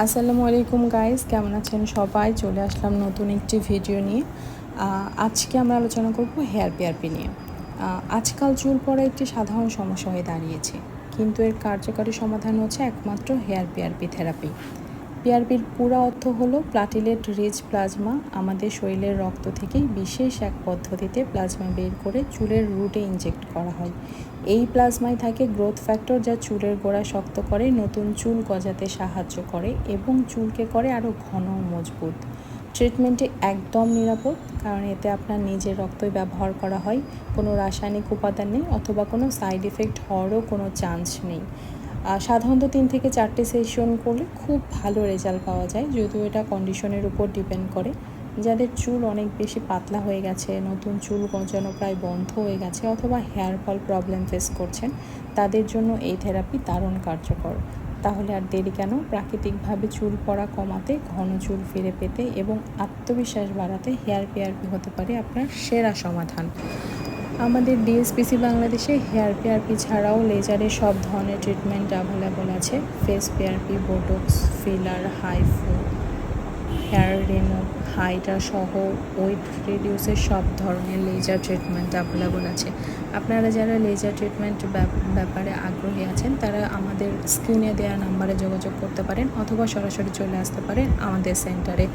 আসসালামু আলাইকুম গাইস, কেমন আছেন সবাই? চলে আসলাম নতুন একটি ভিডিও নিয়ে। আজকে আমরা আলোচনা করব হেয়ার পিআরপি নিয়ে। আজকাল চুল পড়া একটি সাধারণ সমস্যা হয়ে দাঁড়িয়েছে, কিন্তু এর কার্যকরী সমাধান হচ্ছে একমাত্র হেয়ার পিআরপি থেরাপি। পিআরপির পুরো অর্থ হলো প্লাটিলেট রিচ প্লাজমা। আমাদের শরীরের রক্ত থেকেই বিশেষ এক পদ্ধতিতে প্লাজমা বের করে চুলের রুটে ইনজেক্ট করা হয়। এই প্লাজমায় থাকে গ্রোথ ফ্যাক্টর, যা চুলের গোড়া শক্ত করে, নতুন চুল গজাতে সাহায্য করে এবং চুলকে করে আরও ঘন ও মজবুত। ট্রিটমেন্টটি একদম নিরাপদ, কারণ এতে আপনার নিজের রক্তই ব্যবহার করা হয়। কোনো রাসায়নিক উপাদান নেই অথবা কোনো সাইড এফেক্ট হওয়ারও কোনো চান্স নেই। সাধারণত 3 থেকে 4টে সেশন করলে খুব ভালো রেজাল্ট পাওয়া যায়, যদিও এটা কন্ডিশনের উপর ডিপেন্ড করে। যাদের চুল অনেক বেশি পাতলা হয়ে গেছে, নতুন চুল গজানো প্রায় বন্ধ হয়ে গেছে অথবা হেয়ার ফল প্রবলেম ফেস করছেন, তাদের জন্য এই থেরাপি দারুণ কার্যকর। তাহলে আর দেরি কেন? প্রাকৃতিকভাবে চুল পড়া কমাতে, ঘন চুল ফিরে পেতে এবং আত্মবিশ্বাস বাড়াতে হেয়ার পিআরপি হতে পারে আপনার সেরা সমাধান। আমাদের ডিএসপিসি বাংলাদেশে হেয়ার পিআরপি ছাড়াও লেজারের সব ধরনের ট্রিটমেন্ট অ্যাভেলেবল আছে। Face PRP, botox, filler, HIFU, hair remove, hydra সহ ওয়েট রিডিউসের সব ধরনের লেজার ট্রিটমেন্ট অ্যাভেলেবল আছে। আপনারা যারা লেজার ট্রিটমেন্ট ব্যাপারে আগ্রহী আছেন, তারা আমাদের স্ক্রিনে দেওয়া নাম্বারে যোগাযোগ করতে পারেন অথবা সরাসরি চলে আসতে পারেন আমাদের সেন্টারে।